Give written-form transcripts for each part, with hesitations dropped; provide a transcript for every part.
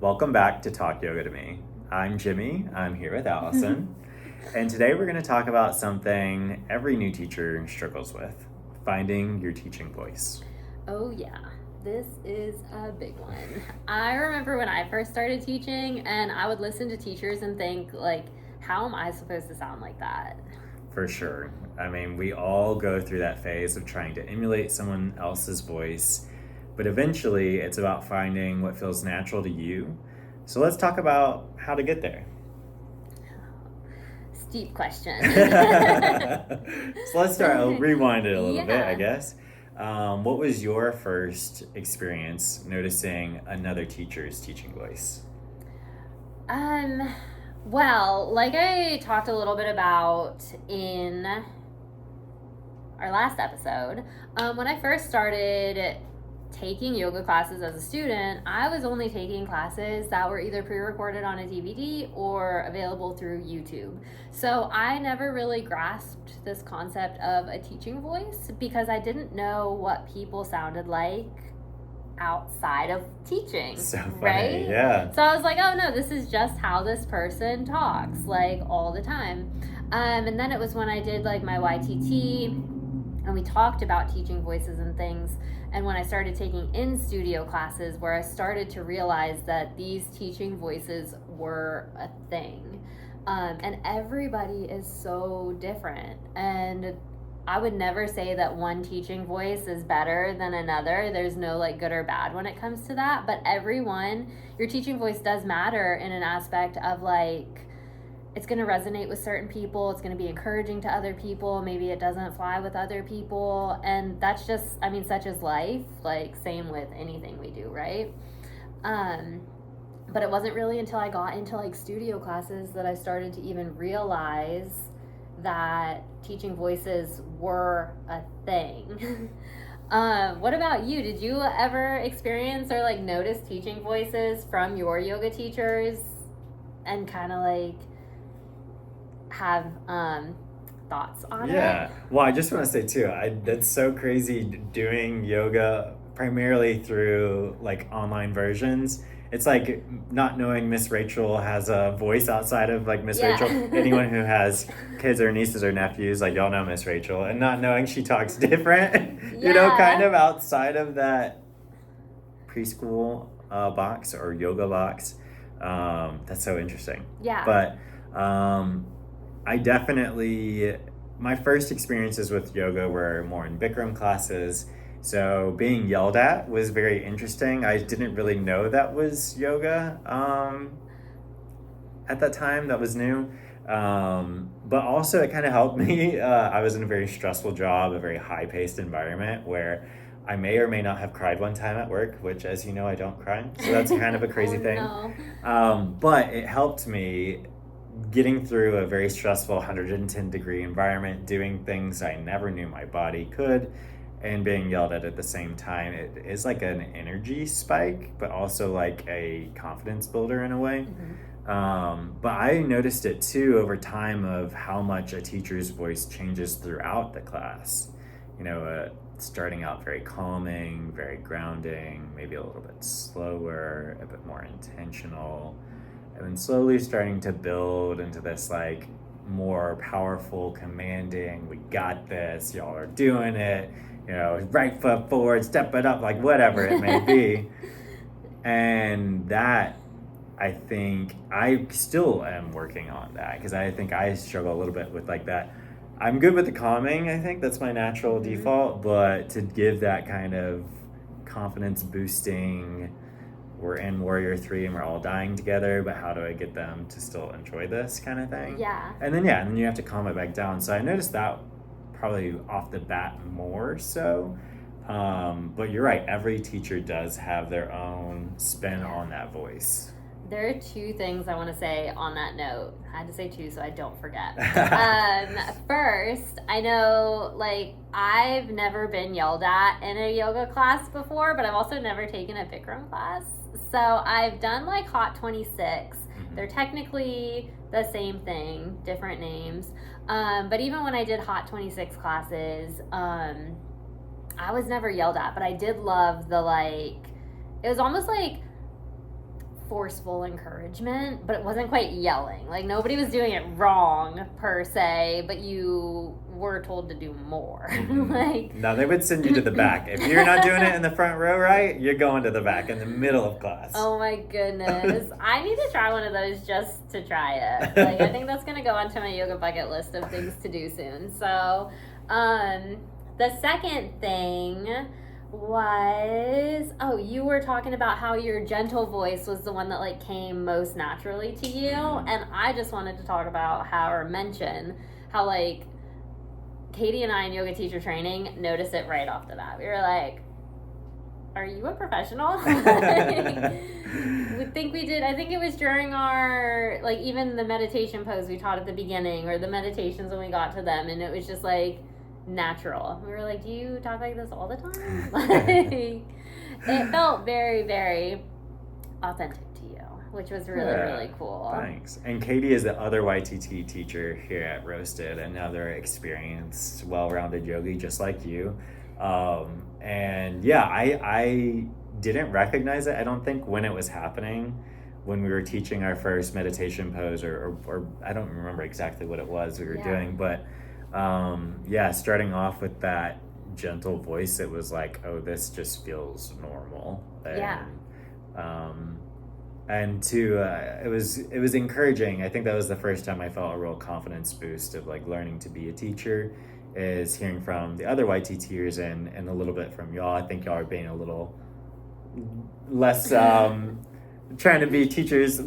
Welcome back to Talk Yoga to Me. I'm Jimmy. I'm here with Allison. And today we're going to talk about something every new teacher struggles with, finding your teaching voice. Oh yeah, this is a big one. I remember when I first started teaching and I would listen to teachers and think like, how am I supposed to sound like that? For sure. I mean, we all go through that phase of trying to emulate someone else's voice, but eventually it's about finding what feels natural to you. So let's talk about how to get there. Steep question. So let's start, I'll rewind it a little bit, I guess. What was your first experience noticing another teacher's teaching voice? Well, like I talked a little bit about in our last episode, when I first started taking yoga classes as a student, I was only taking classes that were either pre-recorded on a DVD or available through YouTube. So I never really grasped this concept of a teaching voice because I didn't know what people sounded like outside of teaching. So funny, right? Yeah. So I was like, oh no, this is just how this person talks, like all the time. And then it was when I did like my YTT and we talked about teaching voices and things. And when I started taking in-studio classes where I started to realize that these teaching voices were a thing. And everybody is so different. And I would never say that one teaching voice is better than another. There's no like good or bad when it comes to that. But your teaching voice does matter in an aspect of like, it's going to resonate with certain people. It's going to be encouraging to other people. Maybe it doesn't fly with other people. And that's just, such is life. Like, same with anything we do, right? But it wasn't really until I got into, like, studio classes that I started to even realize that teaching voices were a thing. What about you? Did you ever experience or, like, notice teaching voices from your yoga teachers and kind of, like, have thoughts on it? Yeah. Well, I just want to say too, that's so crazy doing yoga primarily through like online versions. It's like not knowing Miss Rachel has a voice outside of like Miss Rachel. Anyone who has kids or nieces or nephews, like y'all know Miss Rachel, and not knowing she talks different, kind of outside of that preschool box or yoga box. That's so interesting. Yeah. But my first experiences with yoga were more in Bikram classes. So being yelled at was very interesting. I didn't really know that was yoga at that time. That was new. But also it kind of helped me. I was in a very stressful job, a very high-paced environment where I may or may not have cried one time at work, which, as you know, I don't cry. So that's kind of a crazy thing. No. But it helped me getting through a very stressful 110-degree environment, doing things I never knew my body could, and being yelled at the same time. It is like an energy spike, but also like a confidence builder in a way. Mm-hmm. But I noticed it too over time of how much a teacher's voice changes throughout the class. Starting out very calming, very grounding, maybe a little bit slower, a bit more intentional, and then slowly starting to build into this like more powerful, commanding, we got this, y'all are doing it, right foot forward, step it up, like whatever it may be. And that, I think I still am working on that because I think I struggle a little bit with like that. I'm good with the calming, I think that's my natural default, but to give that kind of confidence boosting, we're in Warrior 3 and we're all dying together, but how do I get them to still enjoy this kind of thing? Yeah. And then you have to calm it back down. So I noticed that probably off the bat more so. But you're right, every teacher does have their own spin on that voice. There are two things I want to say on that note. I had to say two so I don't forget. First, I know, like, I've never been yelled at in a yoga class before, but I've also never taken a Bikram class. So I've done, like, Hot 26. Mm-hmm. They're technically the same thing, different names. But even when I did Hot 26 classes, I was never yelled at, but I did love the, like, it was almost like forceful encouragement, but it wasn't quite yelling. Like nobody was doing it wrong per se, but you were told to do more. Like no, they would send you to the back. If you're not doing it in the front row right, you're going to the back in the middle of class. Oh my goodness. I need to try one of those just to try it. Like I think that's gonna go onto my yoga bucket list of things to do soon. So the second thing was, you were talking about how your gentle voice was the one that like came most naturally to you, and I just wanted to talk about mention how like Katie and I in yoga teacher training noticed it right off the bat. We were like, are you a professional? I think it was during our, like, even the meditation pose we taught at the beginning, or the meditations when we got to them, and it was just like natural. We were like, do you talk like this all the time? Like, it felt very, very authentic to you, which was really, really cool. Thanks. And Katie is the other YTT teacher here at Roasted, another experienced, well-rounded yogi just like you. And yeah, I didn't recognize it, I don't think, when it was happening, when we were teaching our first meditation pose, or I don't remember exactly what it was we were doing, but starting off with that gentle voice, it was like, oh, this just feels normal. And it was encouraging. I think that was the first time I felt a real confidence boost of like learning to be a teacher, is hearing from the other YTTers and a little bit from y'all. I think y'all are being a little less trying to be teachers,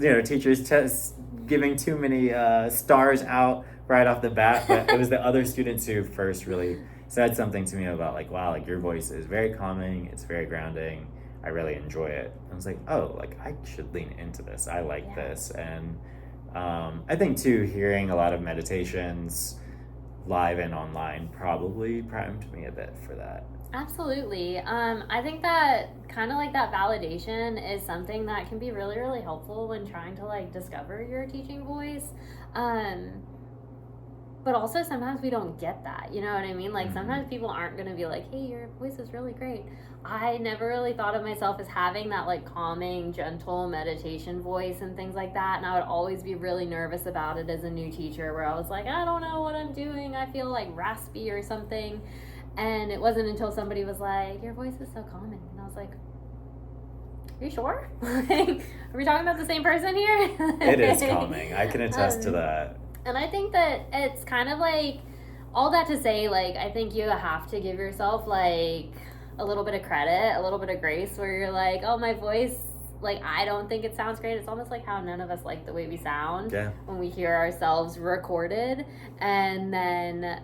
giving too many stars out right off the bat. But it was the other students who first really said something to me about like, wow, like your voice is very calming, it's very grounding, I really enjoy it. I was like, oh, like I should lean into this, I like this. And I think too, hearing a lot of meditations live and online probably primed me a bit for that. Absolutely. I think that kind of like that validation is something that can be really, really helpful when trying to like discover your teaching voice. But also sometimes we don't get that, you know what I mean? Like sometimes people aren't going to be like, hey, your voice is really great. I never really thought of myself as having that like calming, gentle meditation voice and things like that. And I would always be really nervous about it as a new teacher, where I was like, I don't know what I'm doing. I feel like raspy or something. And it wasn't until somebody was like, your voice is so calming. And I was like, are you sure? Like, are we talking about the same person here? It is calming. I can attest to that. And I think that it's kind of like, all that to say, like, I think you have to give yourself, like, a little bit of credit, a little bit of grace, where you're like, oh, my voice, like, I don't think it sounds great. It's almost like how none of us like the way we sound when we hear ourselves recorded. And then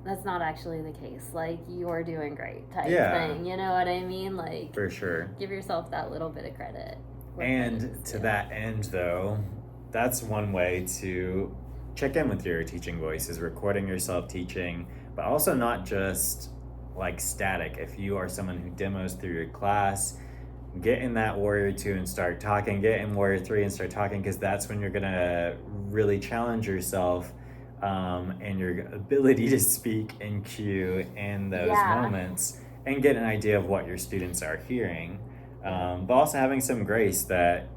that's not actually the case. Like, you're doing great type thing. You know what I mean? Like, for sure. Give yourself that little bit of credit. And to that end, though, that's one way to check in with your teaching voice, is recording yourself teaching, but also not just like static. If you are someone who demos through your class, get in that Warrior 2 and start talking, get in Warrior 3 and start talking, because that's when you're gonna really challenge yourself and your ability to speak and cue in those moments, and get an idea of what your students are hearing, but also having some grace that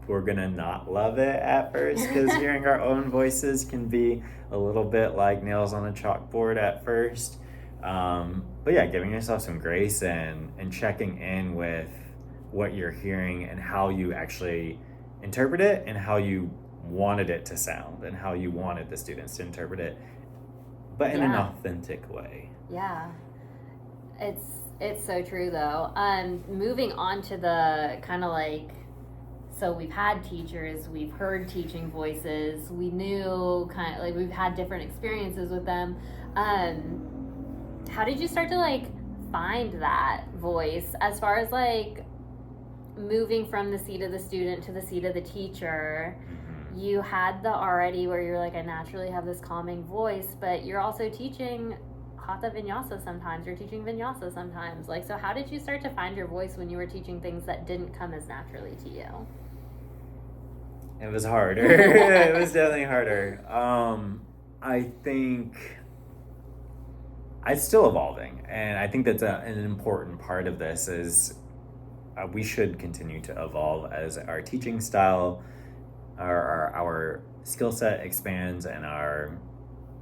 we're gonna not love it at first, because hearing our own voices can be a little bit like nails on a chalkboard at first. But yeah, giving yourself some grace and checking in with what you're hearing and how you actually interpret it, and how you wanted it to sound, and how you wanted the students to interpret it, but in an authentic way. Yeah, it's so true though. Moving on to the kind of like, so we've had teachers, we've heard teaching voices, we knew kind of like we've had different experiences with them. How did you start to like find that voice, as far as like moving from the seat of the student to the seat of the teacher? You had the already where you're like, I naturally have this calming voice, but you're also teaching Hatha Vinyasa sometimes, you're teaching Vinyasa sometimes. Like, so how did you start to find your voice when you were teaching things that didn't come as naturally to you? It was harder. It was definitely harder. I think it's still evolving, and I think that's an important part of this, is we should continue to evolve as our teaching style, our skill set expands and our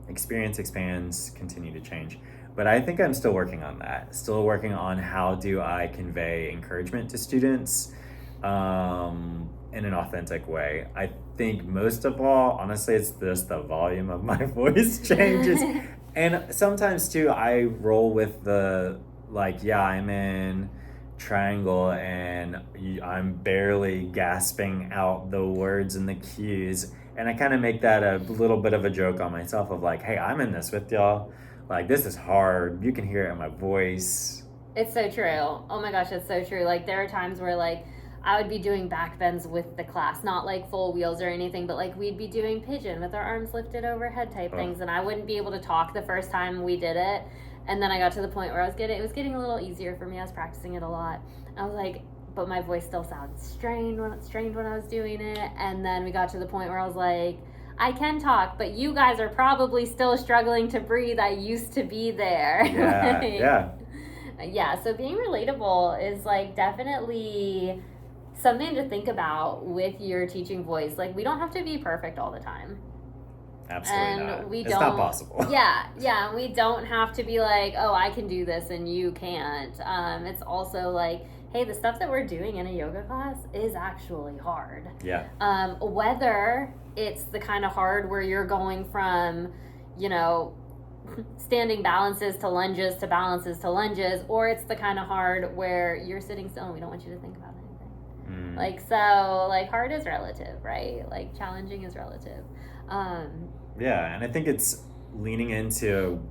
experience expands, continue to change. But I think I'm still working on that. Still working on how do I convey encouragement to students in an authentic way. I think most of all, honestly, it's just the volume of my voice changes. And sometimes too, I roll with the, like, yeah, I'm in triangle and I'm barely gasping out the words and the cues. And I kind of make that a little bit of a joke on myself of like, hey, I'm in this with y'all. Like, this is hard. You can hear it in my voice. It's so true. Oh my gosh, it's so true. Like, there are times where, like, I would be doing back bends with the class, not like full wheels or anything, but like we'd be doing pigeon with our arms lifted overhead type things, and I wouldn't be able to talk the first time we did it. And then I got to the point where it was getting a little easier for me. I was practicing it a lot. I was like, but my voice still sounded strained when I was doing it. And then we got to the point where I was like, I can talk, but you guys are probably still struggling to breathe. I used to be there. Yeah, like, yeah. So being relatable is like definitely something to think about with your teaching voice. Like, we don't have to be perfect all the time. Absolutely not. It's not possible. Yeah. We don't have to be like, oh, I can do this and you can't. It's also like, hey, the stuff that we're doing in a yoga class is actually hard. Yeah. Whether it's the kind of hard where you're going from, standing balances to lunges to balances to lunges, or it's the kind of hard where you're sitting still and we don't want you to think about anything. Like, so, like, hard is relative, right? Like, challenging is relative. Yeah, and I think it's leaning into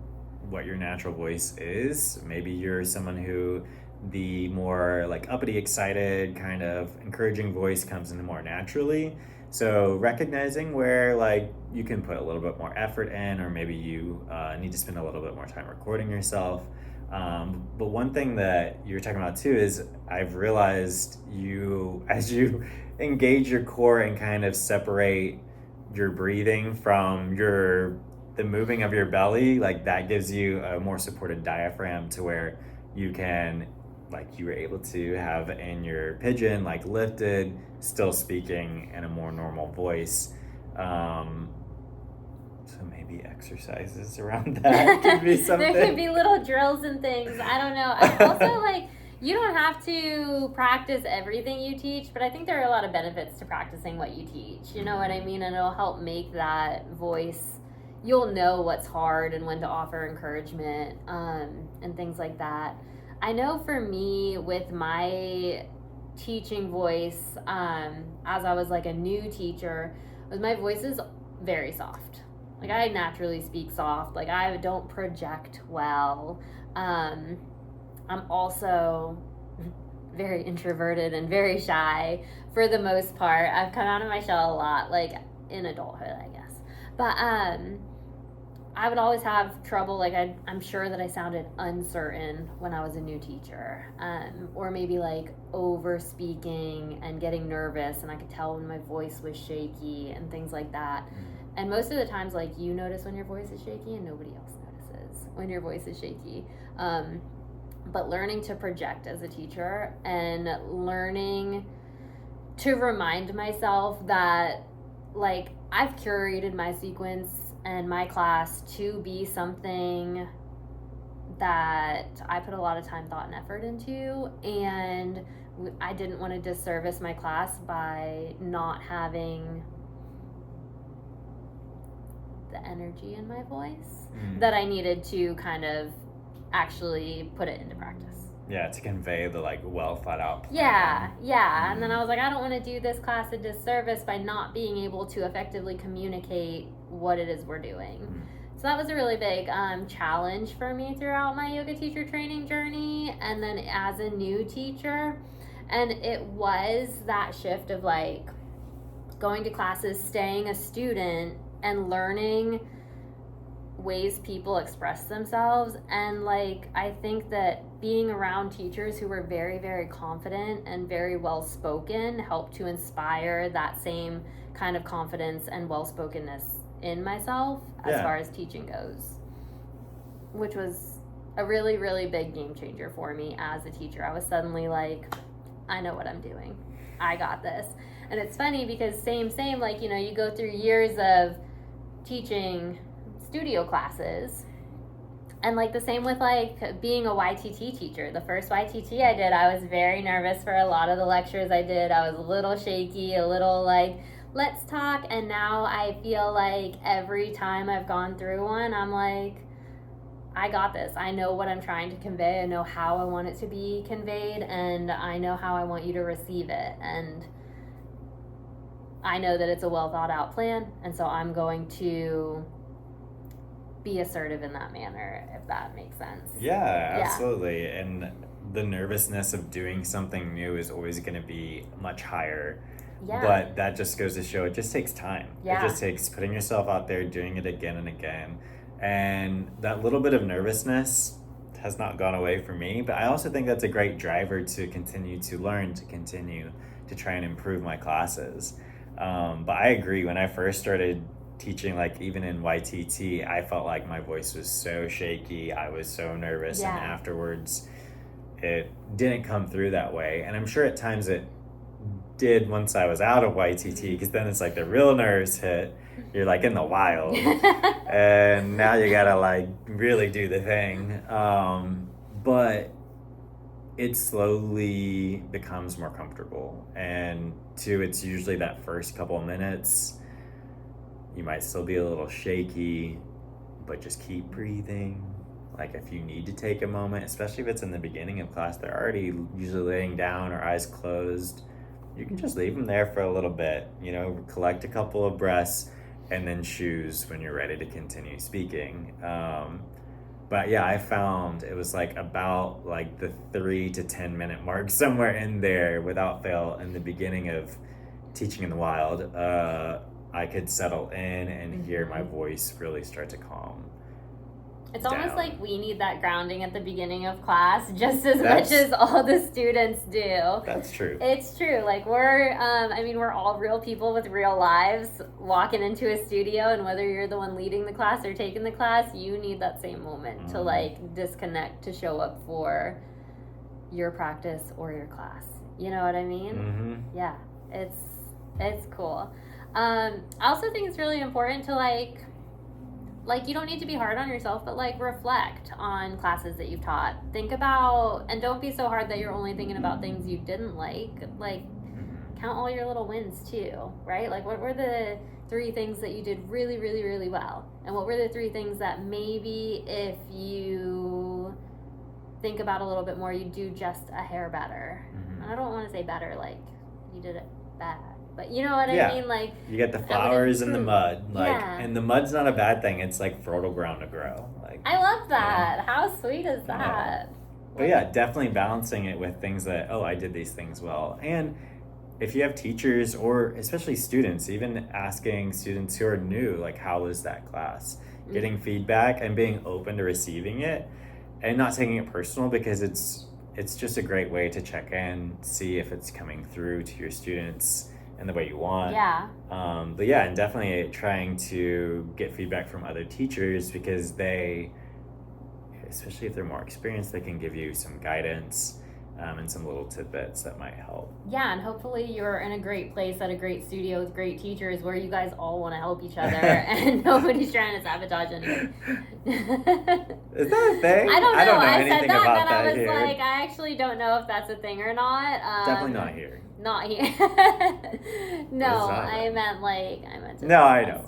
what your natural voice is. Maybe you're someone who the more, like, uppity, excited, kind of encouraging voice comes in more naturally. So recognizing where, like, you can put a little bit more effort in, or maybe you need to spend a little bit more time recording yourself. But one thing that you're talking about too is I've realized as you engage your core and kind of separate your breathing from the moving of your belly, like that gives you a more supported diaphragm to where you can, like you were able to have in your pigeon, like lifted, still speaking in a more normal voice. So maybe exercises around that could be something. There could be little drills and things. I don't know. I also, like, you don't have to practice everything you teach, but I think there are a lot of benefits to practicing what you teach. You know what I mean? And it'll help make that voice, you'll know what's hard and when to offer encouragement, and things like that. I know for me, with my teaching voice, as I was like a new teacher, was my voice is very soft. Like, I naturally speak soft. Like, I don't project well. I'm also very introverted and very shy for the most part. I've come out of my shell a lot, like, in adulthood, I guess. But I would always have trouble. Like, I'm sure that I sounded uncertain when I was a new teacher, or maybe like over speaking and getting nervous, and I could tell when my voice was shaky and things like that. And most of the times, like, you notice when your voice is shaky and nobody else notices when your voice is shaky. But learning to project as a teacher and learning to remind myself that, like, I've curated my sequence and my class to be something that I put a lot of time, thought, and effort into, and I didn't want to disservice my class by not having the energy in my voice that I needed to kind of actually put it into practice. Yeah, to convey the, like, well thought out plan. Yeah. And then I was like, I don't want to do this class a disservice by not being able to effectively communicate what it is we're doing. So that was a really big challenge for me throughout my yoga teacher training journey, and then as a new teacher. And it was that shift of, like, going to classes, staying a student, and learning ways people express themselves. And, like, I think that being around teachers who were very, very confident and very well spoken helped to inspire that same kind of confidence and well spokenness in myself as far as teaching goes, which was a really, really big game changer for me as a teacher. I was suddenly like, I know what I'm doing. I got this. And it's funny because same, like, you know, you go through years of teaching studio classes, and like the same with like being a YTT teacher. The first YTT I did, I was very nervous for a lot of the lectures I did. I was a little shaky, a little like, let's talk. And now I feel like every time I've gone through one, I'm like, I got this. I know what I'm trying to convey. I know how I want it to be conveyed, and I know how I want you to receive it. And I know that it's a well thought out plan, and so I'm going to be assertive in that manner, if that makes sense. Yeah, absolutely. And the nervousness of doing something new is always going to be much higher. Yeah. But that just goes to show it just takes time. Yeah. It just takes putting yourself out there, doing it again and again. And that little bit of nervousness has not gone away for me, but I also think that's a great driver to continue to learn, to continue to try and improve my classes. But I agree, when I first started teaching, like even in YTT, I felt like my voice was so shaky. I was so nervous, and afterwards it didn't come through that way. And I'm sure at times it did once I was out of YTT, because then it's like the real nerves hit. You're like in the wild, and now you gotta like really do the thing. But it slowly becomes more comfortable, and two, it's usually that first couple of minutes you might still be a little shaky, but just keep breathing. Like if you need to take a moment, especially if it's in the beginning of class, they're already usually laying down or eyes closed, you can just leave them there for a little bit, you know, collect a couple of breaths, and then choose when you're ready to continue speaking. But yeah, I found it was like about like the 3 to 10 minute mark, somewhere in there, without fail, in the beginning of teaching in the wild, I could settle in and hear my voice really start to calm. It's almost like we need that grounding at the beginning of class just as much as all the students do. That's true. It's true. Like we're all real people with real lives walking into a studio, and whether you're the one leading the class or taking the class, you need that same moment to like disconnect, to show up for your practice or your class. You know what I mean? Mm-hmm. Yeah, it's cool. I also think it's really important to like you don't need to be hard on yourself, but like reflect on classes that you've taught. Think about, and don't be so hard that you're only thinking about things you didn't like. Like count all your little wins too, right? Like what were the 3 things that you did really, really, really well? And what were the 3 things that maybe if you think about a little bit more, you do just a hair better? And I don't want to say better like you did it bad, but you know what I mean? Like you get the flowers in the mud, like, and the mud's not a bad thing. It's like fertile ground to grow. Like I love that. How sweet is that? But yeah, definitely balancing it with things that, I did these things well. And if you have teachers or especially students, even asking students who are new, like, how was that class? Getting feedback and being open to receiving it and not taking it personal, because it's just a great way to check in, see if it's coming through to your students in the way you want. Yeah. But yeah, and definitely trying to get feedback from other teachers, because they, especially if they're more experienced, they can give you some guidance and some little tidbits that might help. Yeah, and hopefully you're in a great place at a great studio with great teachers where you guys all want to help each other and nobody's trying to sabotage anything. Is that a thing? I don't know. I anything said that, about and that I was here. like, I actually don't know if that's a thing or not. Definitely not here. Not here. No, I meant to. No, I know.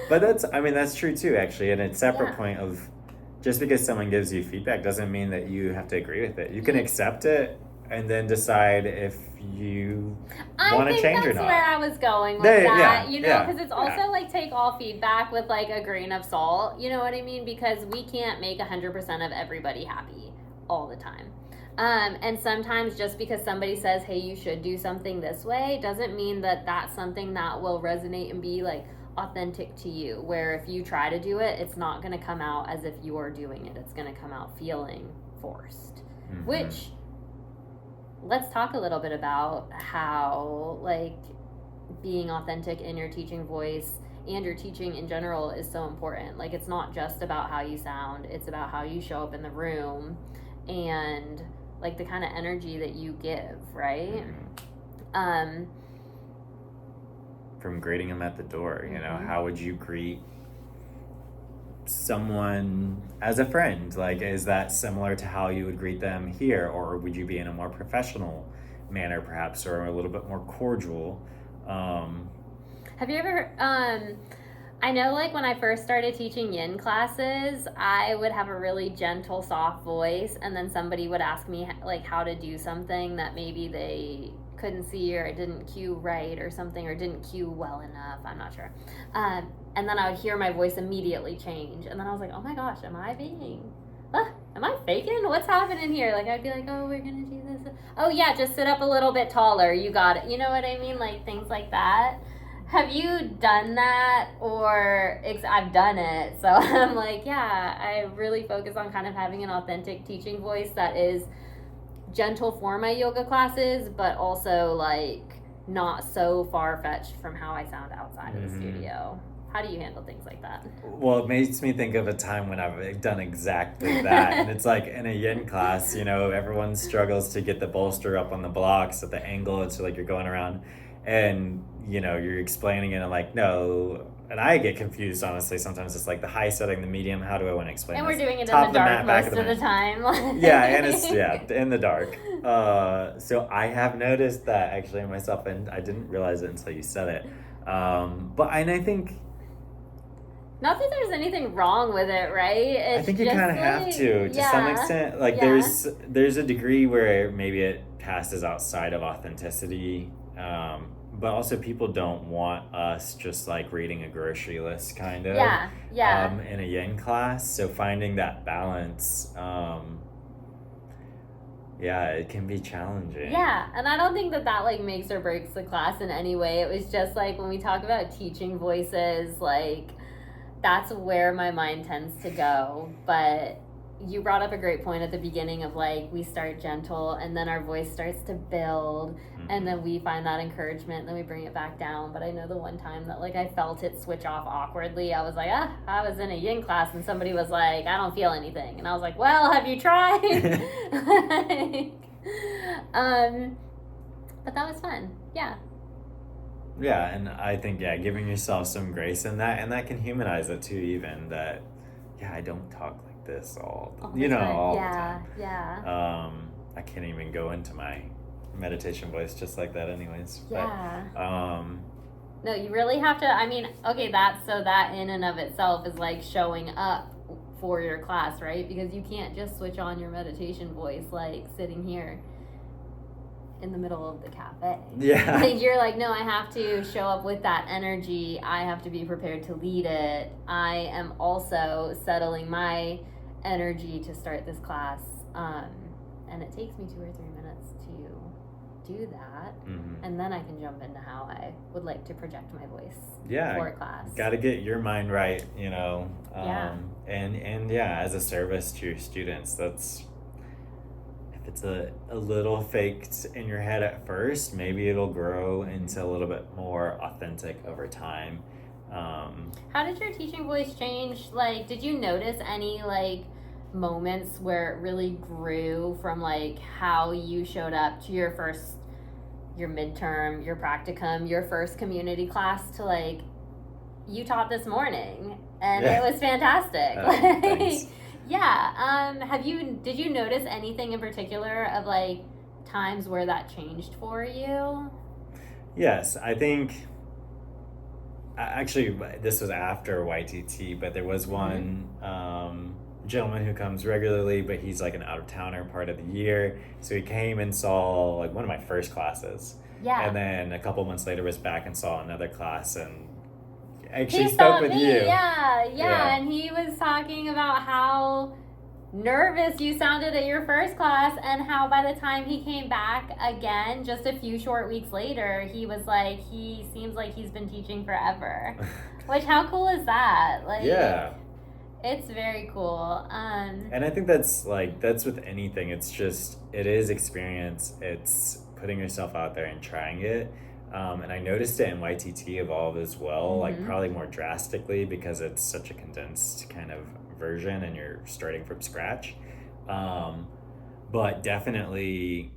But that's true too, actually. And it's a separate point of, just because someone gives you feedback doesn't mean that you have to agree with it. You can accept it and then decide if you want to change or not. That's where I was going with that, because it's also like take all feedback with like a grain of salt, you know what I mean? Because we can't make 100% of everybody happy all the time. And sometimes just because somebody says, hey, you should do something this way, doesn't mean that that's something that will resonate and be like authentic to you, where if you try to do it, it's not going to come out as if you're doing it. It's going to come out feeling forced. Which, let's talk a little bit about how like being authentic in your teaching voice and your teaching in general is so important. Like it's not just about how you sound, it's about how you show up in the room and like the kind of energy that you give, right? From greeting them at the door, you know, how would you greet someone as a friend? Like, is that similar to how you would greet them here, or would you be in a more professional manner perhaps, or a little bit more cordial? Have you ever I know, like, when I first started teaching yin classes, I would have a really gentle, soft voice, and then somebody would ask me, like, how to do something that maybe they couldn't see or I didn't cue right or something, or didn't cue well enough. I'm not sure. And then I would hear my voice immediately change. And then I was like, oh my gosh, am I faking? What's happening here? Like, I'd be like, oh, we're going to do this. Oh, yeah, just sit up a little bit taller. You got it. You know what I mean? Like, things like that. Have you done that? Or I've done it. So I'm like, yeah, I really focus on kind of having an authentic teaching voice that is gentle for my yoga classes, but also like not so far-fetched from how I sound outside of the studio. How do you handle things like that? Well, it makes me think of a time when I've done exactly that. And it's like in a yin class, you know, everyone struggles to get the bolster up on the blocks at the angle. It's like you're going around and, you know, you're explaining it and I'm like, no. And I get confused, honestly. Sometimes it's like the high setting, the medium. How do I want to explain And this? we're doing it Top in the dark mat, most of the time. Yeah, and it's, in the dark. So I have noticed that actually myself, and I didn't realize it until you said it. And I think... Not that there's anything wrong with it, right? I think you kind of have to some extent. Like there's a degree where maybe it passes outside of authenticity, but also people don't want us just like reading a grocery list kind of. In a yin class, so finding that balance, it can be challenging. Yeah, and I don't think that like makes or breaks the class in any way. It was just like when we talk about teaching voices, like that's where my mind tends to go. But you brought up a great point at the beginning of like we start gentle and then our voice starts to build and then we find that encouragement and then we bring it back down. But I know the one time that like I felt it switch off awkwardly, I was like, I was in a yin class and somebody was like, I don't feel anything. And I was like, well, have you tried? But that was fun. Yeah, and I think, giving yourself some grace in that, and that can humanize it too, even that, I don't talk like this all the time. I can't even go into my meditation voice just like that anyways. No, you really have to, I mean, okay, that in and of itself is like showing up for your class, right? Because you can't just switch on your meditation voice like sitting here in the middle of the cafe. Like you're like, no, I have to show up with that energy. I have to be prepared to lead it. I am also settling my energy to start this class. And it takes me 2 or 3 minutes to do that. And then I can jump into how I would like to project my voice for a class. Got to get your mind right, you know. And as a service to your students, that's... If it's a little faked in your head at first, maybe it'll grow into a little bit more authentic over time. How did your teaching voice change? Like, did you notice any, like, moments where it really grew from, like, how you showed up to your midterm, your practicum, your first community class to, like, you taught this morning, and it was fantastic. Thanks. Did you notice anything in particular of like times where that changed for you? Yes, I think actually this was after YTT, but there was one gentleman who comes regularly, but he's like an out-of-towner part of the year. So he came and saw like one of my first classes. And then a couple months later was back and saw another class and actually spoke with you. And he was talking about how nervous you sounded at your first class and how by the time he came back again just a few short weeks later, he was like, he seems like he's been teaching forever. Which, how cool is that? Like, it's very cool. And I think that's with anything. It's just, it is experience. It's putting yourself out there and trying it. And I noticed it in YTT Evolve as well, like probably more drastically because it's such a condensed kind of version and you're starting from scratch. But definitely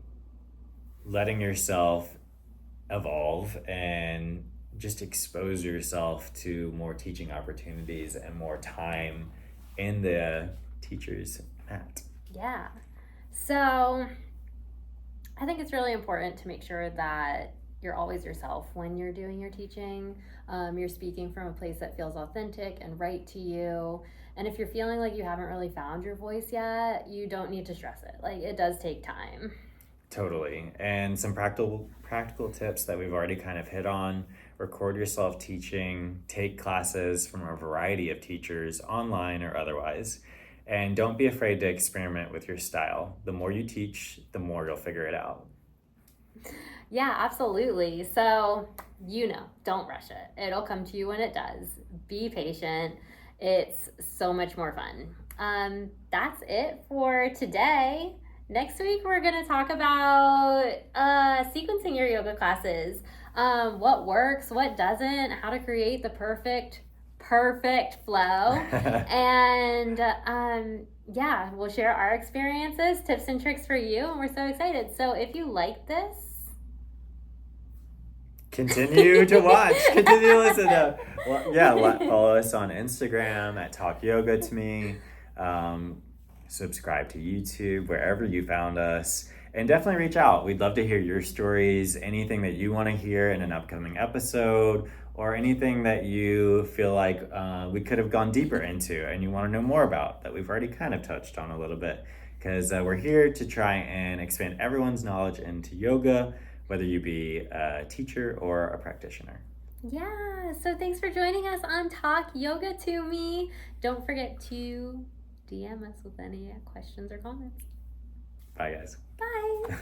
letting yourself evolve and just expose yourself to more teaching opportunities and more time in the teacher's mat. Yeah. So I think it's really important to make sure that you're always yourself when you're doing your teaching. You're speaking from a place that feels authentic and right to you. And if you're feeling like you haven't really found your voice yet, you don't need to stress it. Like, it does take time. Totally. And some practical tips that we've already kind of hit on. Record yourself teaching, take classes from a variety of teachers, online or otherwise. And don't be afraid to experiment with your style. The more you teach, the more you'll figure it out. Yeah, absolutely. So, don't rush it. It'll come to you when it does. Be patient. It's so much more fun. That's it for today. Next week, we're going to talk about sequencing your yoga classes. What works, what doesn't, how to create the perfect flow. And yeah, we'll share our experiences, tips and tricks for you, and we're so excited. So if you like this, continue to watch, continue to listen to. Follow us on Instagram at Talk Yoga to Me. Subscribe to YouTube, wherever you found us. And definitely reach out. We'd love to hear your stories, anything that you want to hear in an upcoming episode, or anything that you feel like we could have gone deeper into and you want to know more about that we've already kind of touched on a little bit. Because we're here to try and expand everyone's knowledge into yoga, whether you be a teacher or a practitioner. Yeah, so thanks for joining us on Talk Yoga to Me. Don't forget to DM us with any questions or comments. Bye, guys. Bye.